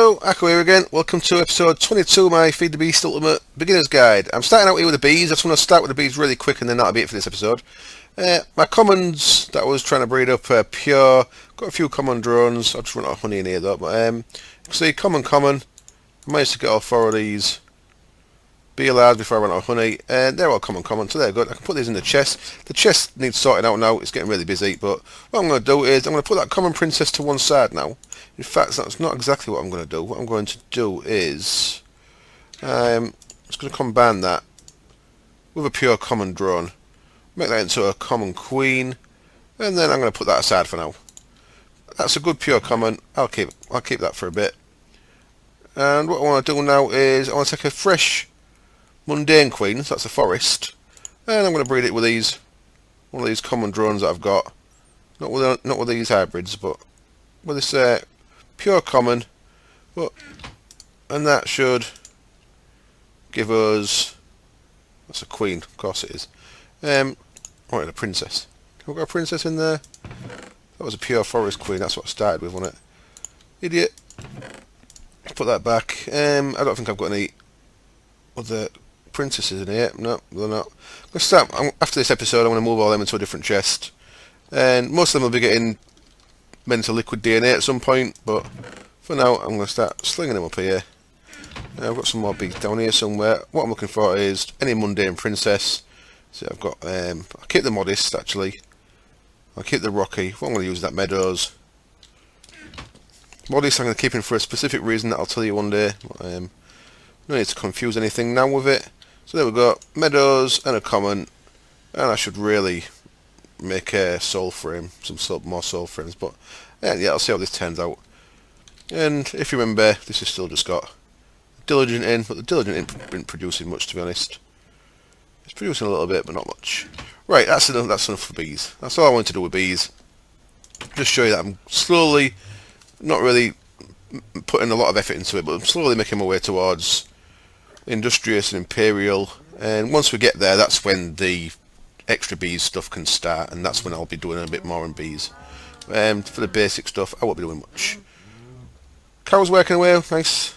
Hello, Akko here again. Welcome to episode 22 of my Feed the Beast Ultimate Beginner's Guide. I'm starting out here with the bees. I just want to start with the bees really quick and then that'll be it for this episode. My commons that I was trying to breed up are pure. Got a few common drones. I've just run out of honey in here though. But you can see common. I managed to get all 4 of these BLRs before I ran out of honey. And they're all common, so they're good. I can put these in the chest. The chest needs sorting out now. It's getting really busy. But what I'm going to do is I'm going to put that common princess to one side now. In fact, that's not exactly what I'm going to do. What I'm going to do is I'm just going to combine that with a pure common drone, make that into a common queen, and then I'm going to put that aside for now. That's a good pure common. I'll keep that for a bit. And what I want to do now is I want to take a fresh mundane queen, so that's a forest, and I'm going to breed it with one of these common drones that I've got. Not with these hybrids, but with this pure common. And that should give us, that's a queen, of course it is. I wanted a princess. Have we got a princess in there? That was a pure forest queen. That's what I started with, wasn't it? Idiot. Put that back. I don't think I've got any other princesses in here. No, they're not. After this episode, I'm going to move all them into a different chest. And most of them will be getting mental liquid DNA at some point. But for now, I'm going to start slinging them up here. I've got some more bees down here somewhere. What I'm looking for is any mundane princess. So I've got, I'll keep the modest actually. I'll keep the rocky. What I'm going to use is that meadows. Modest I'm going to keep in for a specific reason that I'll tell you one day. No need to confuse anything now with it. So there we go. Meadows and a common. And I should really make a soul frame. More soul frames. But yeah, I'll see how this turns out. And if you remember, this has still just got diligent in. But the diligent isn't producing much, to be honest. It's producing a little bit, but not much. Right, that's enough for bees. That's all I wanted to do with bees. Just show you that I'm slowly, not really putting a lot of effort into it, but I'm slowly making my way towards industrious and imperial. And once we get there, that's when the extra bees stuff can start, and that's when I'll be doing a bit more in bees. For the basic stuff, I won't be doing much. Carol's working away, nice.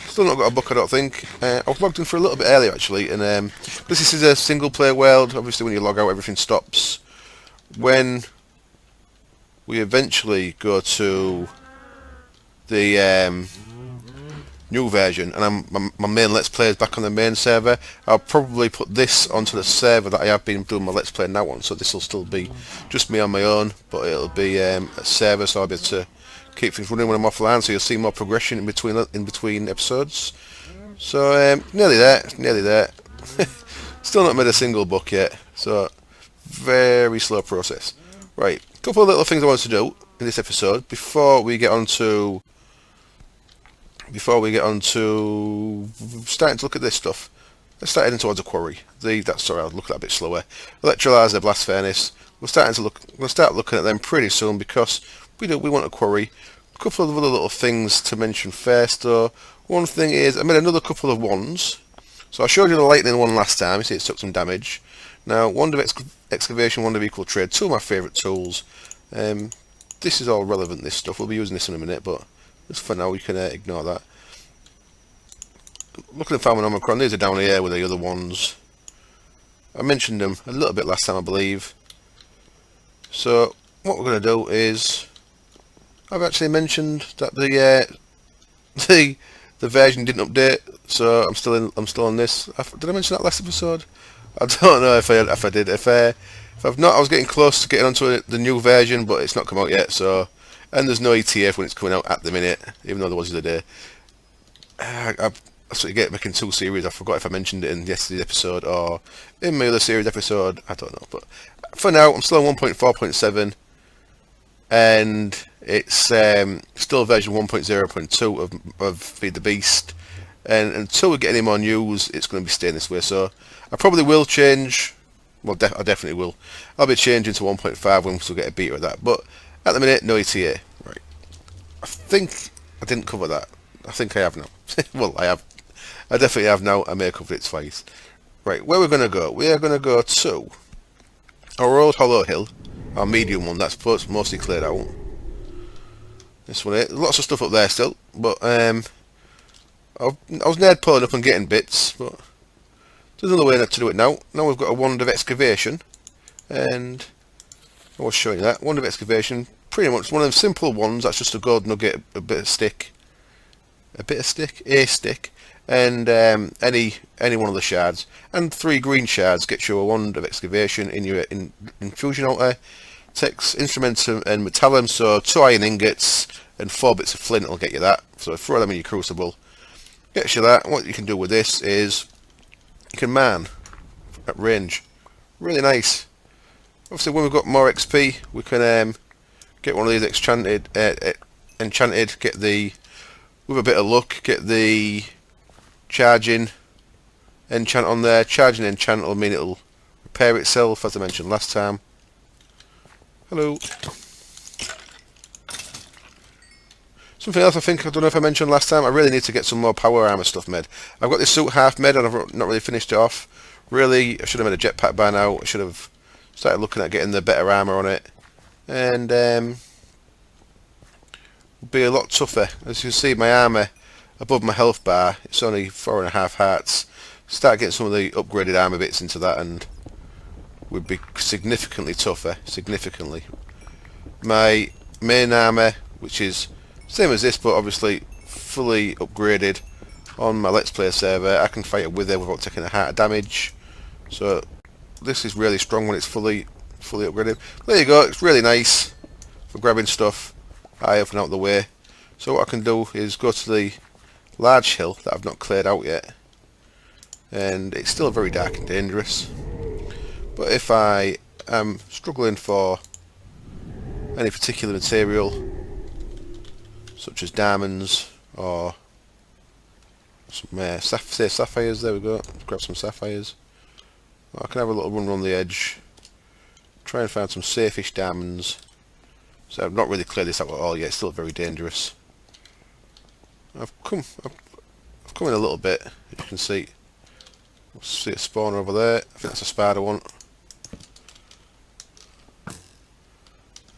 Still not got a book, I don't think. I was logged in for a little bit earlier actually, and this is a single player world. Obviously when you log out everything stops. When we eventually go to the new version, and my main Let's Play is back on the main server, I'll probably put this onto the server that I have been doing my Let's Play now on, so this will still be just me on my own, but it'll be a server, so I'll be able to keep things running when I'm offline, so you'll see more progression in between episodes. So nearly there. Still not made a single book yet, so very slow process. Right, a couple of little things I wanted to do in this episode before we get on to starting to look at this stuff. Let's start heading towards a quarry. Sorry, I'll look at that a bit slower. Electrolyzer, blast furnace. We'll start looking at them pretty soon because we want a quarry. A couple of other little things to mention first though. One thing is I made another couple of wands. So I showed you the lightning one last time. You see it took some damage. Now wand of excavation, wand of equal trade, 2 of my favourite tools. This is all relevant, this stuff. We'll be using this in a minute, but just for now we can ignore that. Looking at Thaum and Omicron, these are down here with the other ones. I mentioned them a little bit last time I believe. So what we're going to do is I've actually mentioned that the version didn't update, so I'm still on this. Did I mention that last episode? I don't know if I did. If I've not, I was getting close to getting onto the new version, but it's not come out yet. So, and there's no ETF when it's coming out at the minute, even though there was the other day. That's what you get making 2 series. I forgot if I mentioned it in yesterday's episode or in my other series episode. I don't know, but for now I'm still on 1.4.7, and it's still version 1.0.2 of Feed the Beast. And until we get any more news, it's going to be staying this way. So I probably will change. Well, I definitely will. I'll be changing to 1.5 when we'll get a beta of that. But at the minute, no ETA. Right. I think I didn't cover that. I think I have now. Well, I have. I definitely have now. I may have covered it twice. Right, where we're going to go? We are going to go to our old hollow hill, our medium one that's mostly cleared out. This one here. Lots of stuff up there still, but I was near pulling up and getting bits, but there's another way to do it now. Now we've got a wand of excavation, and I was showing you that. Wand of excavation, pretty much one of them simple ones. That's just a gold nugget, a bit of stick, a stick, and any one of the shards, and 3 green shards gets you a wand of excavation in your infusion altar. Takes instruments and metallum, so 2 iron ingots and 4 bits of flint will get you that. So throw them in your crucible, gets you that. What you can do with this is you can mine at range, really nice. Obviously, when we've got more XP, we can get one of these enchanted. Get the, with a bit of luck, get the charging enchant on there. Charging enchant will mean it'll repair itself, as I mentioned last time. Hello. Something else I don't know if I mentioned last time, I really need to get some more power armor stuff made. I've got this suit half made and I've not really finished it off. Really, I should have made a jetpack by now. I should have started looking at getting the better armor on it. And be a lot tougher. As you can see, my armor above my health bar, it's only 4.5 hearts. Start getting some of the upgraded armor bits into that and would be significantly tougher, significantly. My main armor, which is same as this but obviously fully upgraded on my Let's Play server, I can fight it with it without taking a heart of damage. So this is really strong when it's fully upgraded. There you go, it's really nice for grabbing stuff high up and out of the way. So what I can do is go to the large hill that I've not cleared out yet, and it's still very dark and dangerous. But if I am struggling for any particular material, such as diamonds or some say sapphires, there we go, grab some sapphires. I can have a little run around the edge, try and find some safe-ish diamonds. So I've not really cleared this out at all yet, it's still very dangerous. I've come in a little bit, as you can see. See a spawner over there, I think that's a spider one.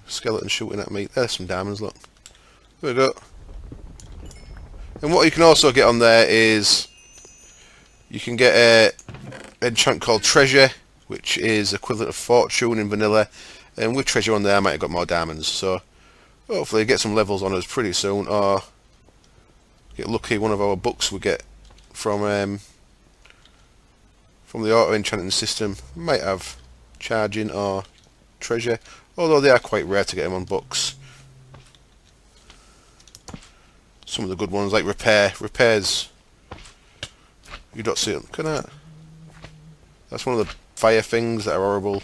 Skeleton shooting at me. There's some diamonds, look. There we go. And what you can also get on there is you can get a enchant called treasure, which is equivalent of fortune in vanilla, and with treasure on there I might have got more diamonds. So hopefully get some levels on us pretty soon, or get lucky. One of our books we get from the auto enchanting system might have charging or treasure, although they are quite rare to get them on books. Some of the good ones like repairs, you don't see them. Look at that. That's one of the fire things that are horrible,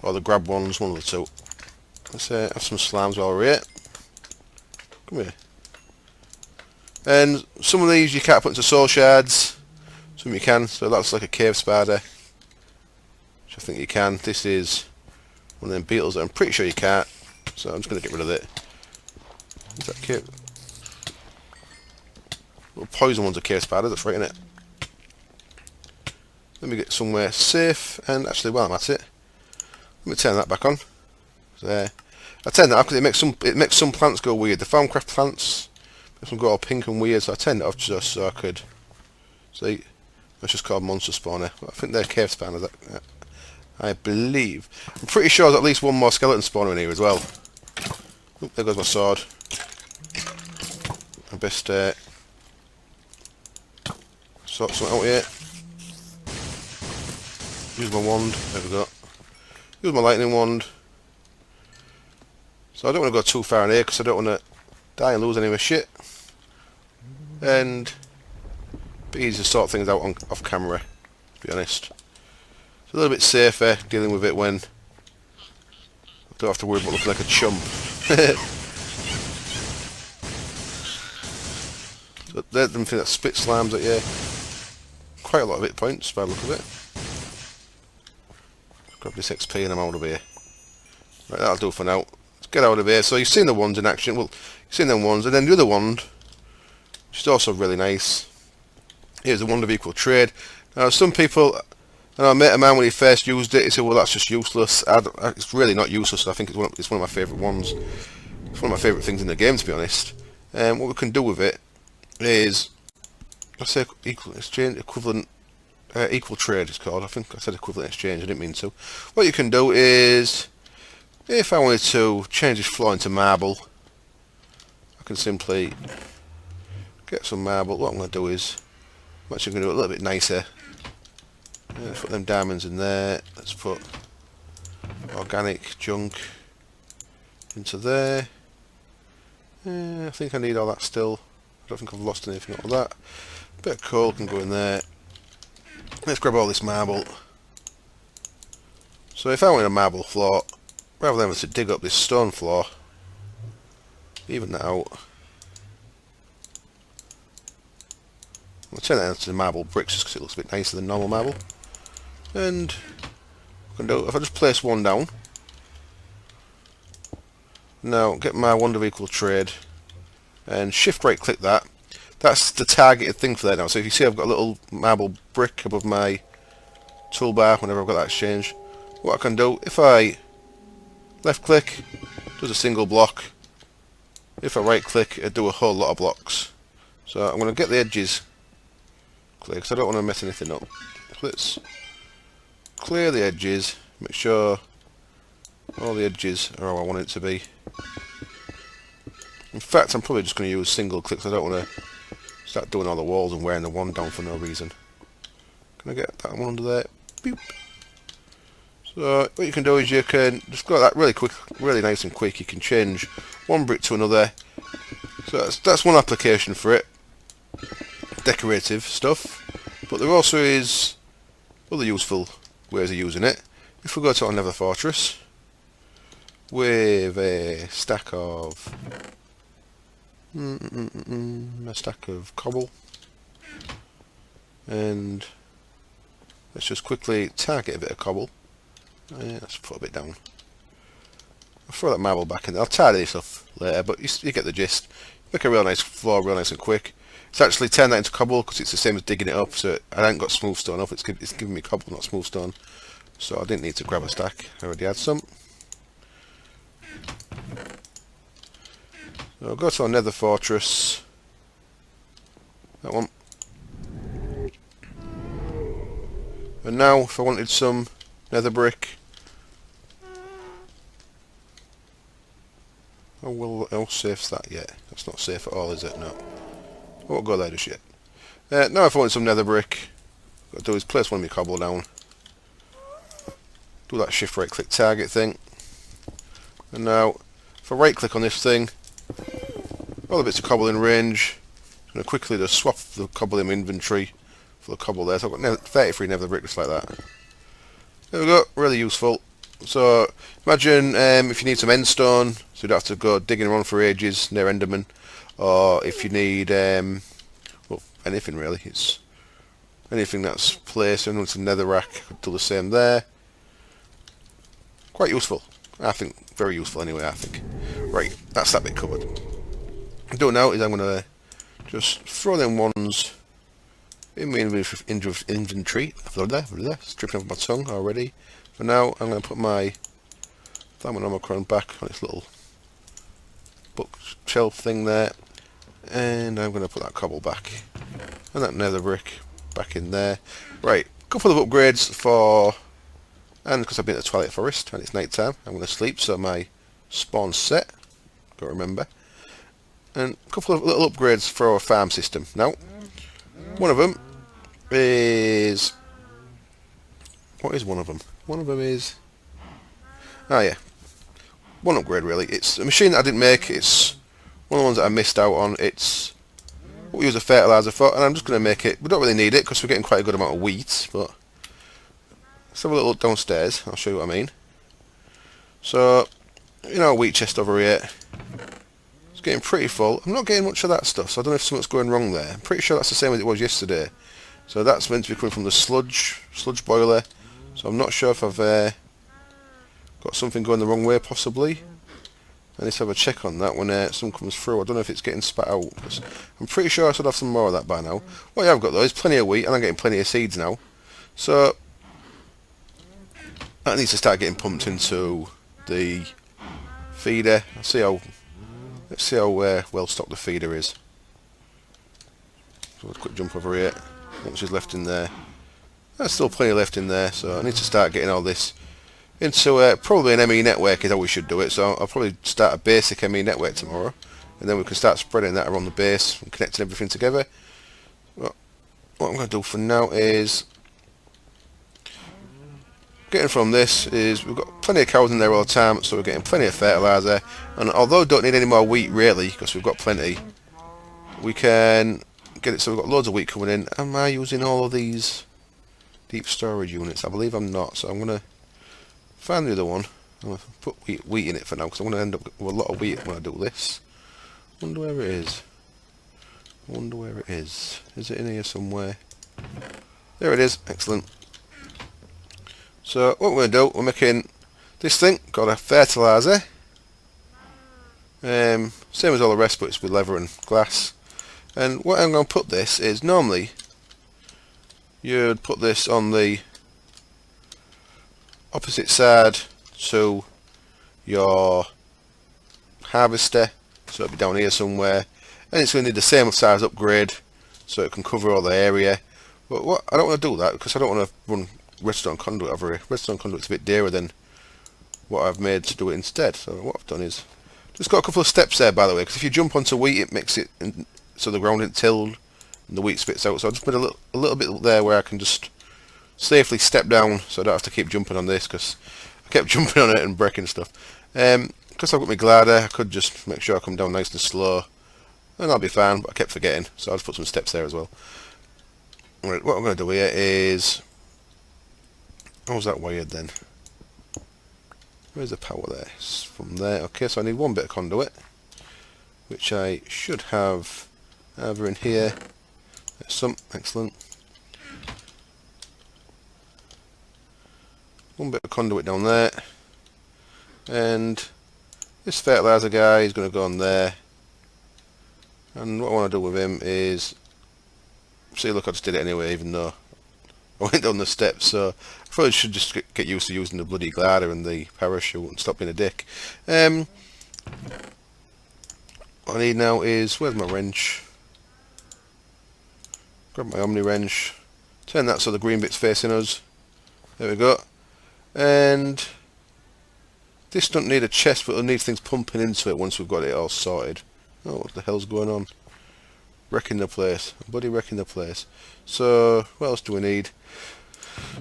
or the grab ones, one of the two. Let's have some slimes while we're here. Come here. And some of these you can't put into soul shards, some you can. So that's like a cave spider, which I think you can. This is one of them beetles that I'm pretty sure you can't, so I'm just going to get rid of it. Is that cave? Little poison one's a cave spider, that's right in it. Let me get somewhere safe, and actually while I'm at it, let me turn that back on. There. I turn that off because it makes some plants go weird. The Thaumcraft plants makes them go all pink and weird, so I turned it off just so I could see. That's just called monster spawner. I think they're cave spawners. I believe. I'm pretty sure there's at least one more skeleton spawner in here as well. Oop, there goes my sword. I best sort something out here. Use my wand. There we go. Use my lightning wand. So I don't want to go too far in here because I don't want to die and lose any of my shit. And be easy to sort things out off camera, to be honest. It's a little bit safer dealing with it when I don't have to worry about looking like a chump. So there's something that spit slimes at you. Quite a lot of hit points by the look of it. Grab this XP and I'm out of here. Right, that'll do for now. Let's get out of here. So you've seen the ones in action. Well, you've seen them ones, and then the other wand, which is also really nice. Here's the wand of equal trade. Now, some people, and I met a man when he first used it. He said, "Well, that's just useless." It's really not useless. I think it's one of my favourite ones. It's one of my favourite things in the game, to be honest. And what we can do with it is, let's say equal exchange, equivalent, equal trade it's called. I think I said equivalent exchange, I didn't mean to. What you can do is, if I wanted to change this floor into marble, I can simply get some marble. What I'm going to do is, I'm actually going to do it a little bit nicer. Let's put them diamonds in there. Let's put organic junk into there. I think I need all that still. I don't think I've lost anything out of that. Bit of coal can go in there. Let's grab all this marble. So if I want a marble floor, rather than having to dig up this stone floor, even that out. I'll turn that into marble bricks just because it looks a bit nicer than normal marble. And I can do, if I just place one down. Now get my wonder equal trade and shift right click that. That's the targeted thing for that now. So if you see I've got a little marble brick above my toolbar whenever I've got that exchange. What I can do, if I left click, does a single block. If I right click, it do a whole lot of blocks. So I'm going to get the edges clear because I don't want to mess anything up. Let's clear the edges, make sure all the edges are how I want it to be. In fact, I'm probably just going to use single clicks. I don't want to start doing all the walls and wearing the one down for no reason. Can I get that one under there? Boop. So what you can do is you can just go like that really quick, really nice and quick. You can change one brick to another. So that's one application for it. Decorative stuff. But there also is other useful ways of using it. If we go to our nether fortress with a stack of cobble, and let's just quickly target a bit of cobble. Let's put a bit down. I'll throw that marble back in there. I'll tidy this up later, but you get the gist. Make a real nice floor, real nice and quick. It's actually turned that into cobble because it's the same as digging it up, so I haven't got smooth stone up. It's giving me cobble, not smooth stone. So I didn't need to grab a stack. I already had some. So I'll go to our nether fortress. That one. And now, if I wanted some nether brick, how safe's that yet? That's not safe at all, is it? No. I won't go there just yet. Now if I want some nether brick, what I've got to do is place one of my cobble down. Do that shift right click target thing. And now, if I right click on this thing, all the bits of cobble in range, I'm going to quickly just swap the cobble in my inventory for the cobble there. So I've got 33 nether brick just like that. There we go, really useful. So imagine if you need some endstone, so you don't have to go digging around for ages near Enderman, or if you need well, anything really. It's anything that's placed, and it's a nether rack, could do the same there. Quite useful, I think. Very useful anyway, I think. Right, that's that bit covered. What I'm doing now is I'm going to just throw them ones in my inventory. It's tripping over my tongue already. For now, I'm going to put my thaum back on its little bookshelf thing there, and I'm going to put that cobble back and that nether brick back in there. Right, a couple of upgrades for, and because I've been to the Twilight Forest and it's night time, I'm going to sleep, so my spawn's set. Got to remember. And a couple of little upgrades for our farm system. Now, one of them is, what is one of them? One of them is, oh yeah, one upgrade really. It's a machine that I didn't make. It's one of the ones that I missed out on. It's what we use a fertilizer for, and I'm just going to make it. We don't really need it because we're getting quite a good amount of wheat, but let's have a little look downstairs. I'll show you what I mean. So, you know, wheat chest over here. It's getting pretty full. I'm not getting much of that stuff, so I don't know if something's going wrong there. I'm pretty sure that's the same as it was yesterday. So that's meant to be coming from the sludge boiler. So I'm not sure if I've got something going the wrong way, possibly. I need to have a check on that when something comes through. I don't know if it's getting spat out. I'm pretty sure I should have some more of that by now. What I've got though is plenty of wheat, and I'm getting plenty of seeds now. So that needs to start getting pumped into the feeder. I'll see how Let's see how well stocked the feeder is. So a quick jump over here. How much is left in there? There's still plenty left in there, so I need to start getting all this into probably an ME network is how we should do it. So I'll probably start a basic ME network tomorrow, and then we can start spreading that around the base and connecting everything together. Well, what I'm going to do for now is getting from this is we've got plenty of cows in there all the time, so we're getting plenty of fertiliser, and although we don't need any more wheat really because we've got plenty, we can get it so we've got loads of wheat coming in. Am I using all of these deep storage units? I believe I'm not, so I'm going to find the other one. I'm going to put wheat in it for now because I'm going to end up with a lot of wheat when I do this. Wonder where it is. Wonder where it is. Is it in here somewhere? There it is. Excellent. So what we're going to do, we're making this thing called a fertiliser. Same as all the rest, but it's with leather and glass. And what I'm going to put this is, normally you'd put this on the opposite side to your harvester, so it'll be down here somewhere, and it's going to need the same size upgrade so it can cover all the area. But what I don't want to do that because I don't want to run redstone conduit over here. Redstone conduit's a bit dearer than what I've made to do it instead. So what I've done is just got a couple of steps there, by the way, because if you jump onto wheat it makes it so the ground isn't tilled and the wheat spits out. So I just put a little bit there where I can just safely step down so I don't have to keep jumping on this, because I kept jumping on it and breaking stuff. Because I've got my glider, I could just make sure I come down nice and slow and I'll be fine, but I kept forgetting, so I'll just put some steps there as well. Right, what I'm going to do here is, how's that wired then? Where's the power there? It's from there. Okay, so I need one bit of conduit, which I should have either in here. There's some. Excellent. One bit of conduit down there, and this fertiliser guy is going to go on there. And what I want to do with him is, see, look, I just did it anyway, even though I went down the steps. So I probably should just get used to using the bloody glider and the parachute and stop being a dick. What I need now is, where's my wrench? Grab my Omni wrench, turn that so the green bit's facing us. There we go. And this doesn't need a chest, but it'll need things pumping into it once we've got it all sorted. Oh, what the hell's going on? Wrecking the place. Bloody wrecking the place. So, what else do we need?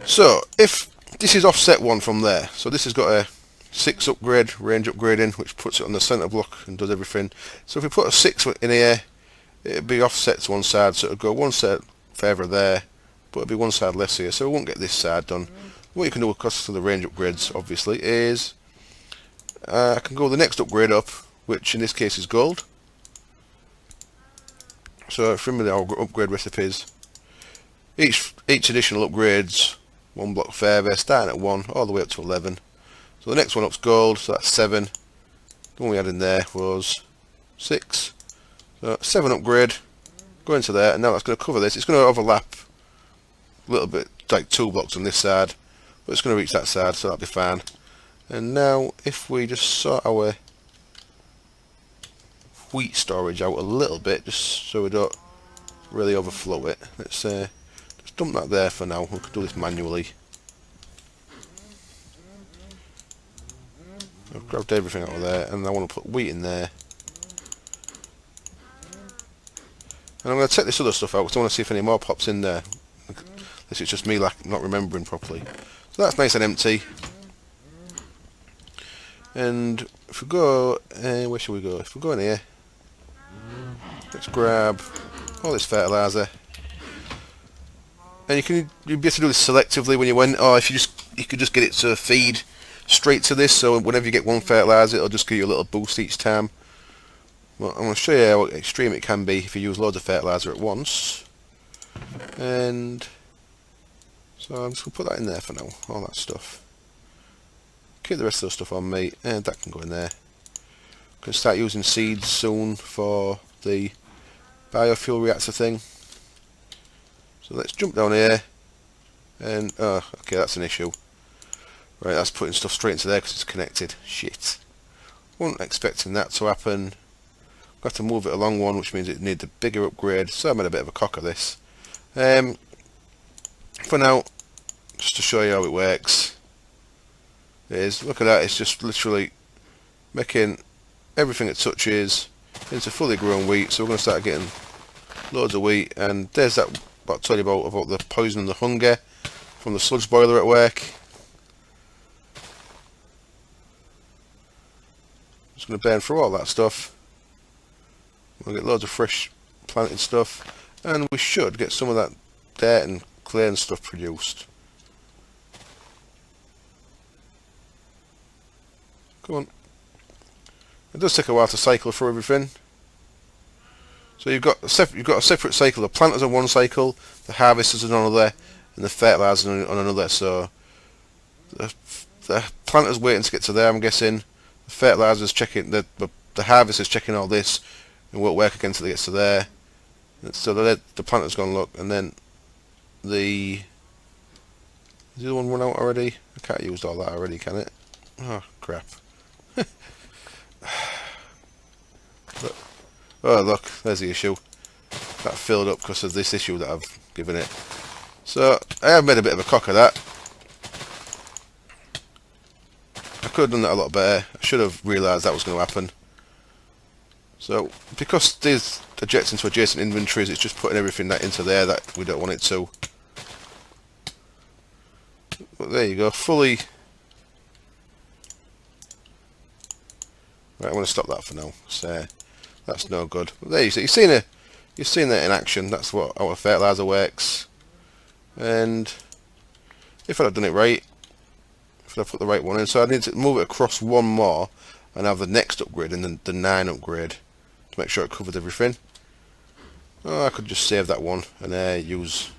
So, if this is offset 1 from there, so this has got a 6 upgrade, range upgrading, which puts it on the centre block and does everything. So if we put a 6 in here, it'd be offset to one side, so it'll go one side further there, but it'll be one side less here, so we won't get this side done. What you can do across to the range upgrades, obviously, is I can go the next upgrade up, which in this case is gold. So if you remember our upgrade recipes, each additional upgrades 1 block further, starting at 1 all the way up to 11. So the next one up's gold, so that's 7. The one we had in there was 6. So 7 upgrade, go into there, and now that's going to cover this. It's going to overlap a little bit, like 2 blocks on this side, but it's going to reach that side, so that'll be fine. And now if we just sort our wheat storage out a little bit, just so we don't really overflow it, let's just dump that there for now. We can do this manually. I've grabbed everything out of there, and I want to put wheat in there. And I'm going to take this other stuff out because I want to see if any more pops in there. This is just me like not remembering properly. So that's nice and empty. And if we go, where should we go? If we go in here, let's grab all this fertiliser. And you'd be able to do this selectively when you went, or if you could just get it to feed straight to this, so whenever you get one fertiliser it'll just give you a little boost each time. Well, I'm going to show you how extreme it can be if you use loads of fertiliser at once. And so I'm just going to put that in there for now, all that stuff. Keep the rest of the stuff on me, and that can go in there. Can start using seeds soon for the biofuel reactor thing. So let's jump down here, and oh, okay, that's an issue. Right, that's putting stuff straight into there because it's connected. Shit. Wasn't expecting that to happen. Got to move it along one, which means it needs a bigger upgrade, so I made a bit of a cock of this. For now, just to show you how it works, look at that, it's just literally making everything it touches into fully grown wheat. So we're going to start getting loads of wheat, and there's that what I told you about the poison and the hunger from the sludge boiler at work. Just going to burn through all that stuff. We'll get loads of fresh planted stuff, and we should get some of that dirt and clay and stuff produced. Come on. It does take a while to cycle through everything. So you've got a separate cycle. The planters on one cycle, the harvesters on another, and the fertilisers on another. So the planter's waiting to get to there, I'm guessing. The fertilisers checking, the harvester's checking all this. It won't work again until it gets to there. So the planter's gone, look, and then the other one run out already? I can't use all that already, can it? Oh crap. Oh look, there's the issue. That filled up because of this issue that I've given it. So I have made a bit of a cock of that. I could have done that a lot better. I should have realised that was going to happen. So because these ejects into adjacent inventories, it's just putting everything that into there that we don't want it to. But there you go, fully. Right, I'm going to stop that for now. So that's no good. But there you see, you've seen that in action. That's what our fertilizer works. And if I'd have done it right, if I put the right one in, so I need to move it across one more and have the next upgrade and then the 9 upgrade to make sure it covers everything. Oh, I could just save that one and use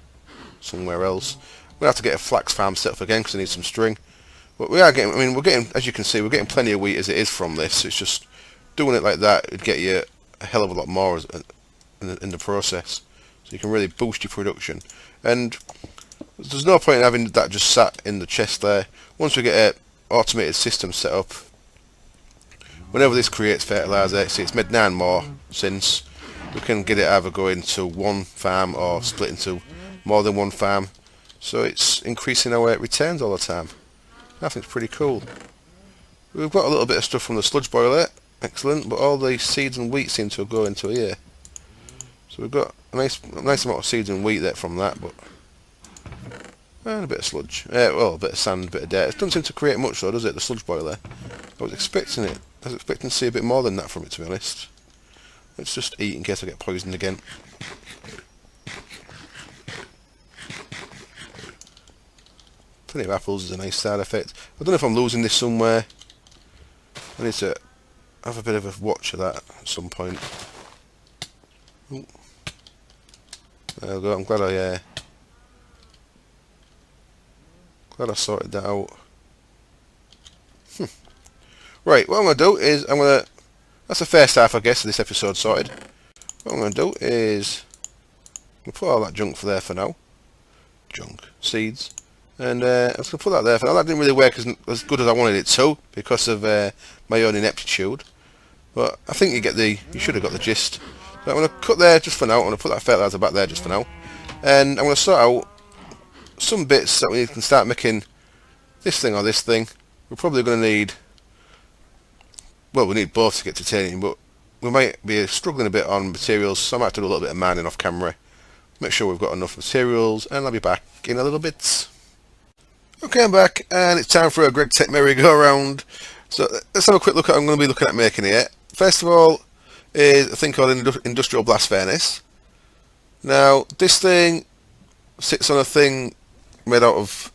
somewhere else. We'll have to get a flax farm set up again because I need some string. But we are getting, I mean, we're getting, as you can see, we're getting plenty of wheat as it is from this. It's just doing it like that would get you a hell of a lot more in the process. So you can really boost your production. And there's no point in having that just sat in the chest there. Once we get an automated system set up, whenever this creates fertilizer, see it's made 9 more since, we can get it either going to one farm or split into more than one farm. So it's increasing our returns all the time. I think it's pretty cool. We've got a little bit of stuff from the sludge boiler, excellent, but all the seeds and wheat seem to go into here. So we've got a nice amount of seeds and wheat there from that, but and a bit of sludge. Well, a bit of sand, a bit of dirt. It doesn't seem to create much though, does it, the sludge boiler? I was expecting it. I was expecting to see a bit more than that from it, to be honest. Let's just eat in case I get poisoned again. Plenty of apples is a nice side effect. I don't know if I'm losing this somewhere. I need to have a bit of a watch of that at some point. Ooh. There we go. I'm glad I sorted that out. Right, what I'm going to do is that's the first half, I guess, of this episode sorted. What I'm going to do is I'm going to put all that junk for there for now. Seeds. And I was going to put that there for now. That didn't really work as good as I wanted it to because of my own ineptitude. But I think you should have got the gist. So I'm going to cut there just for now. I'm going to put that fertilizer back there just for now. And I'm going to sort out some bits that we can start making this thing or this thing. We're probably going to need, well, we need both to get titanium, but we might be struggling a bit on materials, so I might do a little bit of mining off camera. Make sure we've got enough materials, and I'll be back in a little bit. Okay, I'm back, and it's time for a Greg Tech merry-go-round. So let's have a quick look at what I'm going to be looking at making here. First of all is a thing called an industrial blast furnace. Now, this thing sits on a thing made out of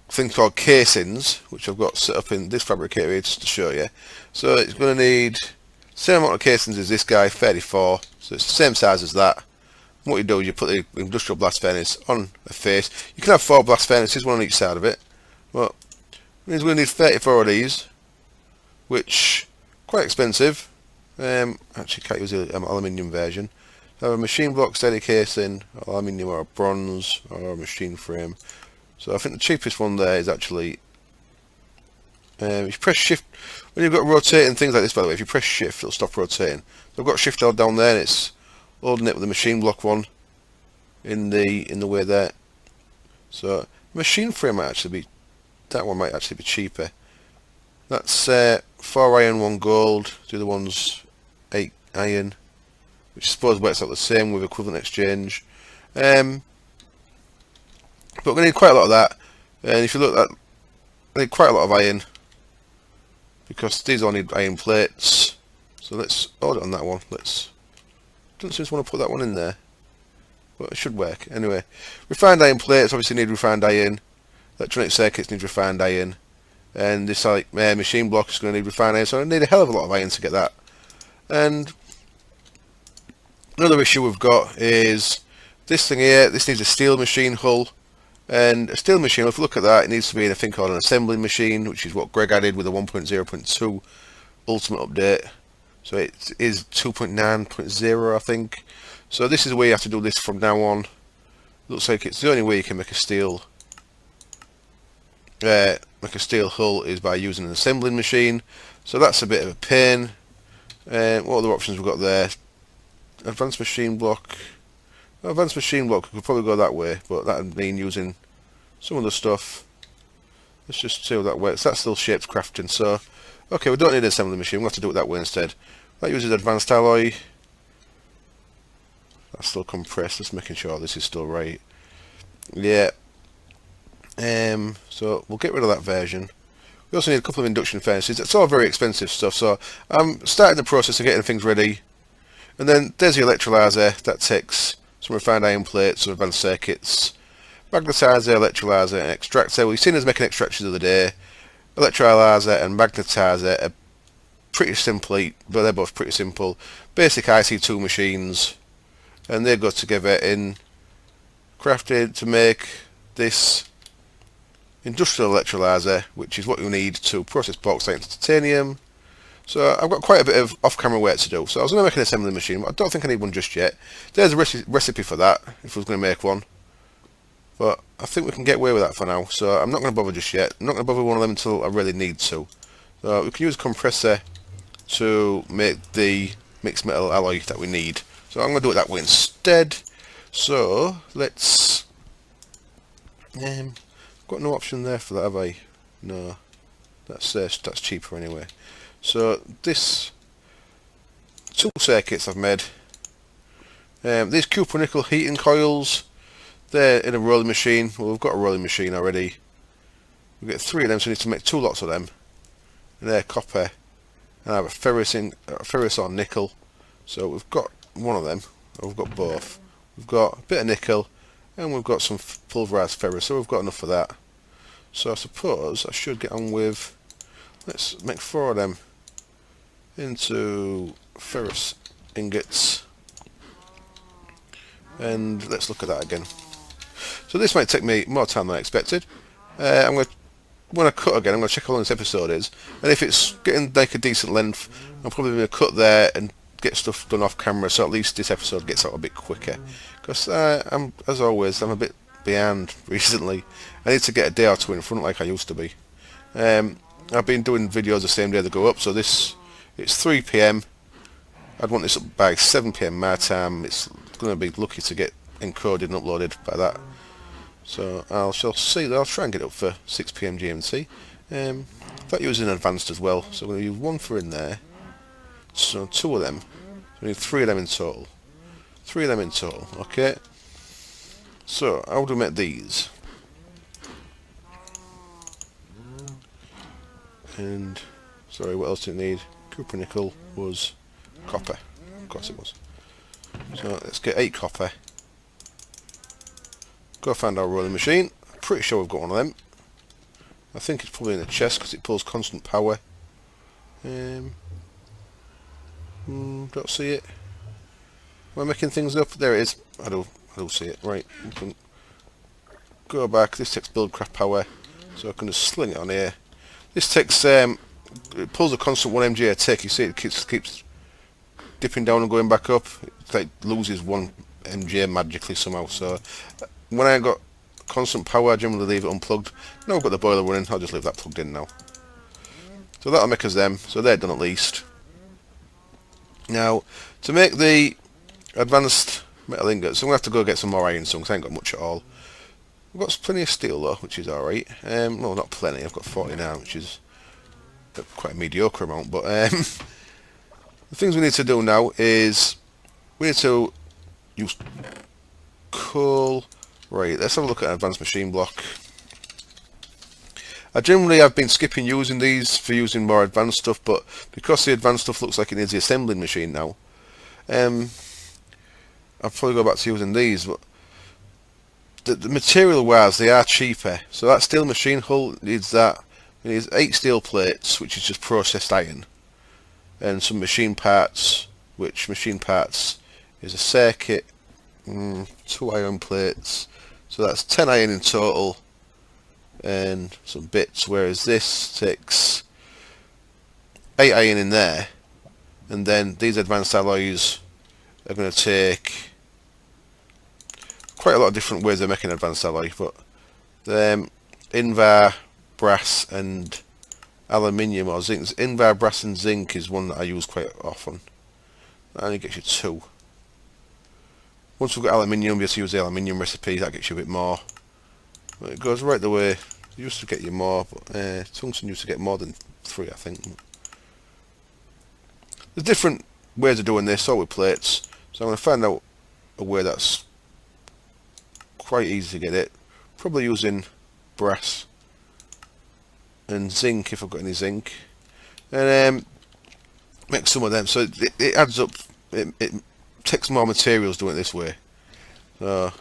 a thing called casings, which I've got set up in this fabricator here just to show you. So it's going to need the same amount of casings as this guy, 34, so it's the same size as that. And what you do is you put the industrial blast furnace on a face. You can have 4 blast furnaces, one on each side of it, but it means we're going to need 34 of these, which quite expensive. Actually can't use the aluminium version. So a machine block steady casing, aluminium or bronze or a machine frame. So I think the cheapest one there is actually If you press shift, when you've got rotating things like this, by the way, if you press shift, it'll stop rotating. So I've got shift held down there, and it's holding it with the machine block one in the way there. So machine frame might actually be, that one might actually be cheaper. That's 4 iron, 1 gold. The other one's 8 iron, which I suppose works out the same with equivalent exchange. But we're going to need quite a lot of that. And if you look at, I need quite a lot of iron, because these all need iron plates. So let's hold it on that one. Don't just want to put that one in there, but it should work anyway. Refined iron plates obviously need refined iron. Electronic circuits need refined iron, and this like machine block is going to need refined iron. So I need a hell of a lot of iron to get that. And another issue we've got is this thing here. This needs a steel machine hull. And a steel machine, if you look at that, it needs to be in a thing called an assembling machine, which is what Greg added with the 1.0.2 Ultimate update. So it is 2.9.0, I think. So this is the way you have to do this from now on. Looks like it's the only way you can make a steel hull is by using an assembling machine. So that's a bit of a pain. What other options we've got there? Advanced machine block. Advanced machine block could probably go that way, but that would mean using some of the stuff. Let's just see how that works. That's still shaped crafting, so okay, we don't need an assembly machine, we'll have to do it that way instead. That uses advanced alloy. That's still compressed, just making sure this is still right. Yeah. So we'll get rid of that version. We also need a couple of induction furnaces. It's all very expensive stuff, so I'm starting the process of getting things ready. And then there's the electrolyzer. That takes some refined iron plates, some advanced circuits, magnetizer, electrolyzer, and extractor. We've seen us making extractors the other day. Electrolyzer and magnetizer are pretty simple, but they're both pretty simple. Basic IC2 machines, and they go together in crafted to make this industrial electrolyzer, which is what you need to process bauxite into titanium. So I've got quite a bit of off-camera work to do. So I was going to make an assembly machine, but I don't think I need one just yet. There's a recipe for that, if I was going to make one. But I think we can get away with that for now, so I'm not going to bother just yet. I'm not going to bother one of them until I really need to. So we can use a compressor to make the mixed metal alloy that we need. So I'm going to do it that way instead. So let's... got no option there for that, have I? No. That's cheaper anyway. So this 2 circuits I've made. These copper nickel heating coils, they're in a rolling machine. Well, we've got a rolling machine already. We get 3 of them, so we need to make 2 lots of them. And they're copper, and I have a ferrous or nickel. So we've got one of them. Or we've got both. We've got a bit of nickel, and we've got some pulverized ferrous. So we've got enough for that. So I suppose I should get on with. Let's make 4 of them into ferrous ingots, and let's look at that again. So this might take me more time than I expected. When I cut again, I'm going to check how long this episode is, and if it's getting like a decent length, I'm probably going to cut there and get stuff done off camera, so at least this episode gets out a bit quicker. Because as always, I'm a bit behind recently. I need to get a day or 2 in front like I used to be. I've been doing videos the same day they go up, so it's 3 PM. I'd want this up by 7 PM my time. It's going to be lucky to get encoded and uploaded by that. So I'll see. I'll try and get it up for 6 PM GMT. That using advanced as well, so I'm going to use 1 for in there. So 2 of them. So we need 3 of them in total. 3 of them in total. Okay. So how do we make these? And sorry, what else did it need? Copper nickel was copper. Of course it was. So let's get 8 copper. Go find our rolling machine. Pretty sure we've got one of them. I think it's probably in the chest because it pulls constant power. Don't see it. Am I making things up? There it is. I do see it. Right. We can go back. This takes buildcraft power, so I can just sling it on here. This takes it pulls a constant 1 MJ a tick. You see it keeps dipping down and going back up. It like loses 1 MJ magically somehow. So when I got constant power, I generally leave it unplugged. Now I've got the boiler running, I'll just leave that plugged in now. So that'll make us them. So they're done at least. Now, to make the advanced metal ingots, I'm going to have to go get some more iron soon, because I ain't got much at all. I've got plenty of steel though, which is alright. No, not plenty, I've got 40 now, which is quite a mediocre amount. But the things we need to do now is we need to use coal. Right, let's have a look at an advanced machine block. I've been skipping using these for using more advanced stuff, but because the advanced stuff looks like it needs the assembling machine now, I'll probably go back to using these. But the material wise, they are cheaper. So that steel machine hull needs that. It needs 8 steel plates, which is just processed iron, and some machine parts, which machine parts is a circuit, 2 iron plates. So that's 10 iron in total, and some bits. Whereas this takes 8 iron in there, and then these advanced alloys are going to take quite a lot of different ways of making advanced alloy, but the invar, brass and aluminium or zinc. Invar, brass and zinc is one that I use quite often. That only gets you 2. Once we've got aluminium, we have to use the aluminium recipe, that gets you a bit more. But it goes right the way. It used to get you more, but tungsten used to get more than 3, I think. There's different ways of doing this, all with plates. So I'm going to find out a way that's quite easy to get it. Probably using brass and zinc if I've got any zinc. And make some of them. So it adds up. It takes more materials doing it this way. So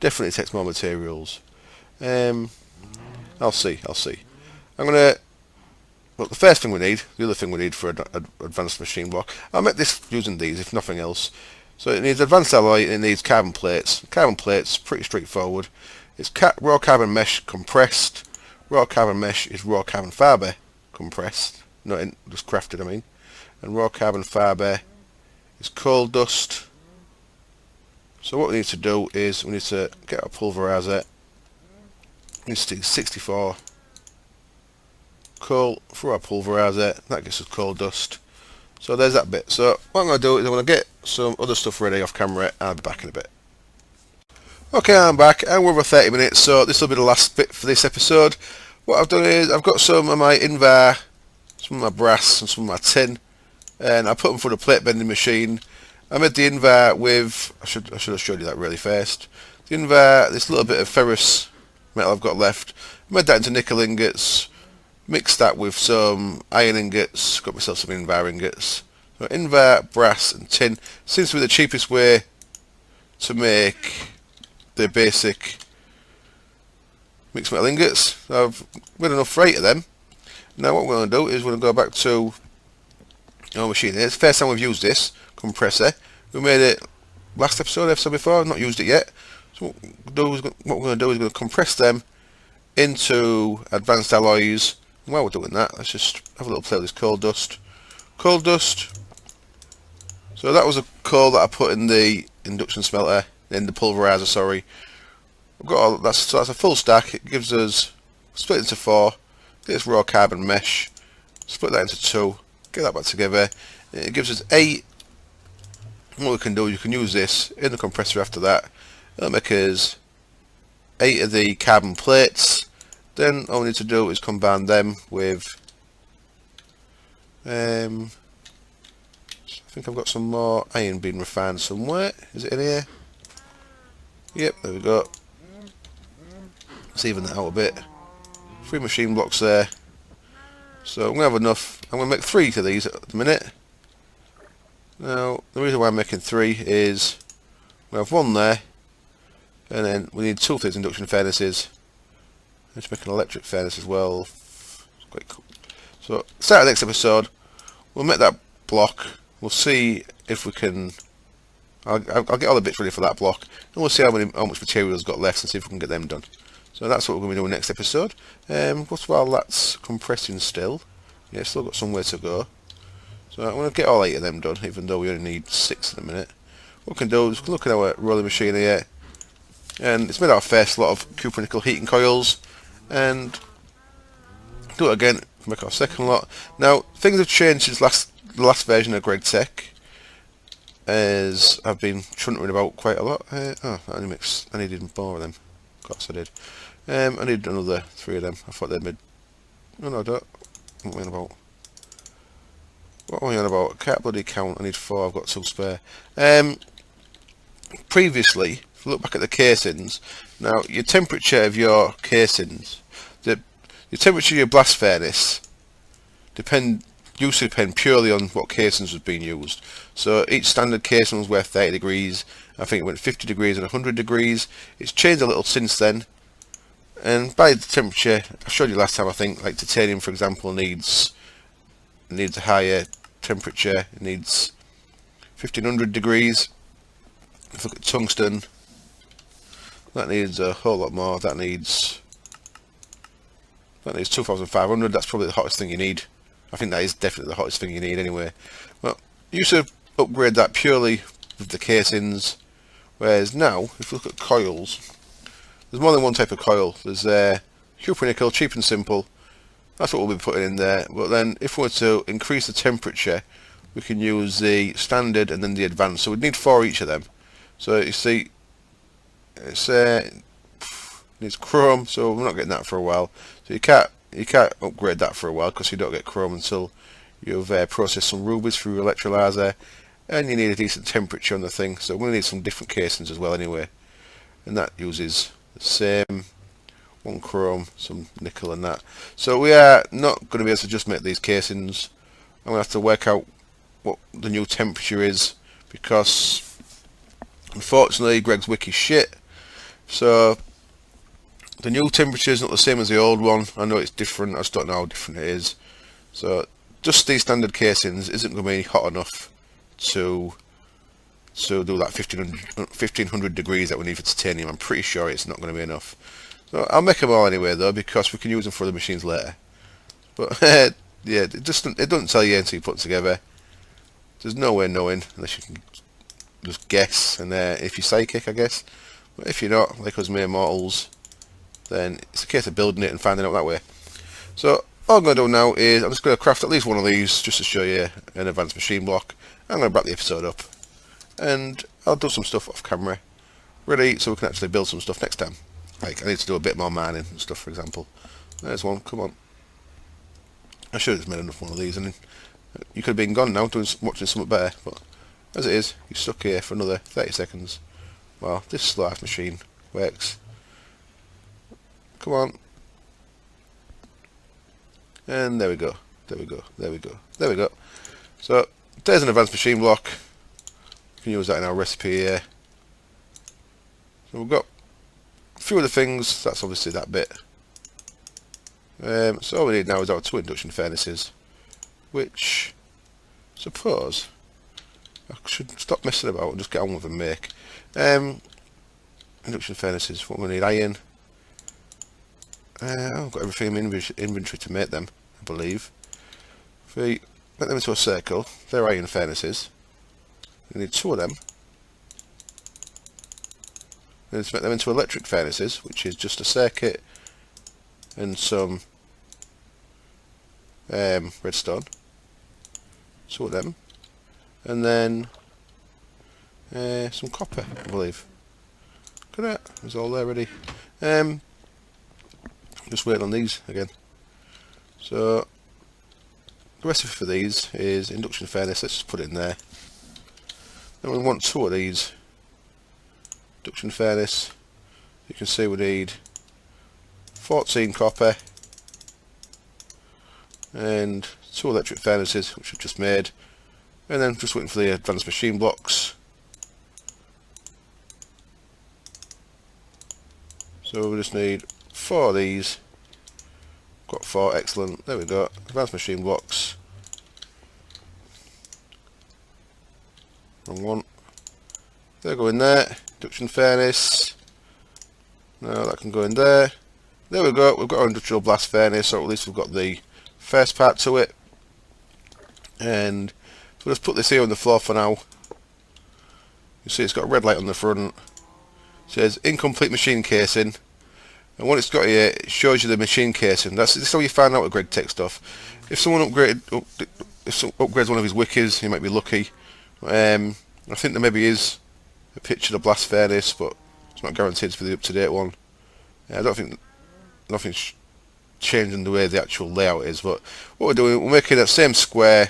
definitely takes more materials. I'll see. I'm gonna. Well, the first thing we need, the other thing we need for an advanced machine block. I'll make this using these, if nothing else. So it needs advanced alloy. And it needs carbon plates. Carbon plates, pretty straightforward. It's raw carbon mesh compressed. Raw carbon mesh is raw carbon fibre compressed, not just crafted, I mean. And raw carbon fibre is coal dust. So what we need to do is we need to get our pulverizer. We need to stick 64 coal through our pulverizer. That gets us coal dust. So there's that bit. So what I'm going to do is I'm going to get some other stuff ready off camera, and I'll be back in a bit. Okay, I'm back, and we're over 30 minutes, so this will be the last bit for this episode. What I've done is I've got some of my invar, some of my brass, and some of my tin, and I put them through the plate bending machine. I made the invar with, I should have showed you that really first. The invar, this little bit of ferrous metal I've got left, I made that into nickel ingots, mixed that with some iron ingots, got myself some invar ingots. So invar, brass and tin seems to be the cheapest way to make the basic mixed metal ingots. I've made enough for 8 of them. Now what we're going to do is we're going to go back to our machine here. It's the first time we've used this compressor. We made it last episode before, I've not used it yet. So what we're going to do is we're going to compress them into advanced alloys. And while we're doing that, let's just have a little play with this coal dust. Coal dust. So that was a coal that I put in the induction smelter, in the pulverizer, sorry. I've got all that's a full stack. It gives us split into 4. Get this raw carbon mesh, split that into 2, get that back together. It gives us 8. What we can do, you can use this in the compressor after that. It'll make us 8 of the carbon plates. Then all we need to do is combine them with I think I've got some more iron being refined somewhere. Is it in here? Yep, there we go. Let's even that out a bit. 3 machine blocks there. So I'm going to have enough. I'm going to make 3 of these at the minute. Now, the reason why I'm making 3 is we have 1 there, and then we need 2 of these induction furnaces. Let's make an electric furnace as well. It's quite cool. So, start of the next episode, we'll make that block. We'll see if we can. I'll get all the bits ready for that block, and we'll see how much material's got left, and see if we can get them done. So that's what we're going to be doing next episode. Just while that's compressing still, yeah, still got some way to go. So I'm going to get all 8 of them done, even though we only need 6 in a minute. What we can do is we can look at our rolling machine here, and it's made our first lot of copper nickel heating coils, and do it again. make our second lot. Now things have changed since the last version of Greg Tech, as I've been chuntering about quite a lot. I needed more of them. Of course I did. I need another 3 of them. I thought they'd made. Oh no, I don't. What am I on about? What am I on about? I can't bloody count. I need 4. I've got 2 spare. Previously, if you look back at the casings, now your temperature of your casings, your temperature of your blast furnace used to depend purely on what casings was being used. So each standard casing was worth 30 degrees. I think it went 50 degrees and 100 degrees. It's changed a little since then. And by the temperature, I showed you last time, I think, like titanium, for example, needs a higher temperature. It needs 1500 degrees. If you look at tungsten, that needs a whole lot more. That needs 2500. That's probably the hottest thing you need. I think that is definitely the hottest thing you need anyway. Well, you used to upgrade that purely with the casings, whereas now, if you look at coils, there's more than one type of coil. There's cupronickel, cheap and simple. That's what we'll be putting in there. But then, if we were to increase the temperature, we can use the standard and then the advanced. So we'd need 4 each of them. So you see, it's needs chrome, so we're not getting that for a while. So you can't upgrade that for a while because you don't get chrome until you've processed some rubies through your electrolyzer, and you need a decent temperature on the thing. So we're going to need some different casings as well anyway, and that uses the same 1 chrome, some nickel and that. So we are not going to be able to just make these casings. I'm going to have to work out what the new temperature is, because unfortunately Greg's wiki's shit. So the new temperature is not the same as the old one. I know it's different, I just don't know how different it is. So just these standard casings isn't going to be hot enough to do that 1500 degrees that we need for titanium. I'm pretty sure it's not going to be enough. So I'll make them all anyway though, because we can use them for the machines later. But yeah, it doesn't tell you until you put them together. There's no way of knowing unless you can just guess, and if you're psychic, I guess. But if you're not, like us mere mortals, then it's a case of building it and finding out that way. So all I'm going to do now is I'm just going to craft at least one of these just to show you an advanced machine block. I'm going to wrap the episode up, and I'll do some stuff off camera, ready, so we can actually build some stuff next time. Like I need to do a bit more mining and stuff, for example. There's one. Come on. I should have just made enough one of these, and you could have been gone now watching something better. But as it is, you're stuck here for another 30 seconds. Well, this life machine works. Come on. And there we go. There we go. There we go. There we go. So there's an advanced machine block. We can use that in our recipe here. So we've got a few other things. That's obviously that bit. So all we need now is our 2 induction furnaces, which suppose I should stop messing about and just get on with and make. Induction furnaces. What we need: iron. I've got everything in inventory to make them, I believe. If we make them into a circle, they're iron furnaces. We need 2 of them. We need to make them into electric furnaces, which is just a circuit and some redstone. 2 of them. And then some copper, I believe. Look at that, it's all there ready. Just waiting on these again. So the recipe for these is induction furnace. Let's just put it in there. Then we want 2 of these. Induction furnace. You can see we need 14 copper and 2 electric furnaces, which we've just made. And then just waiting for the advanced machine blocks. So we just need 4 of these. Got 4, excellent. There we go. Advanced machine blocks. Wrong one. They go in there. Induction furnace. Now that can go in there. There we go. We've got our industrial blast furnace, or at least we've got the first part to it. And we'll just put this here on the floor for now. You see it's got a red light on the front. It says incomplete machine casing. And what it's got here, it shows you the machine casing. That's how you find out with grid tech stuff. If someone upgrades one of his wikis, he might be lucky. I think there maybe is a picture of the blast furnace, but it's not guaranteed for the up-to-date one. I don't think nothing's changing the way the actual layout is. But what we're doing, we're making that same square,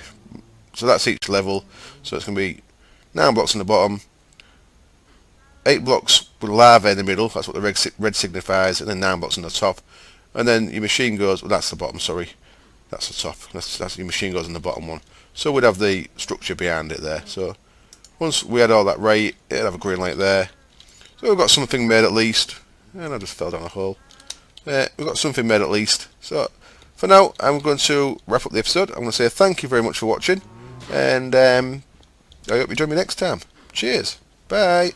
so that's each level. So it's going to be 9 blocks on the bottom, 8 blocks with lava in the middle, that's what the red signifies, and then 9 blocks on the top. And then your machine goes, well, that's the bottom, sorry. That's the top. That's your machine goes on the bottom one. So we'd have the structure behind it there. So once we had all that right, it'd have a green light there. So we've got something made at least. And I just fell down a hole. We've got something made at least. So for now, I'm going to wrap up the episode. I'm going to say thank you very much for watching. And I hope you join me next time. Cheers. Bye.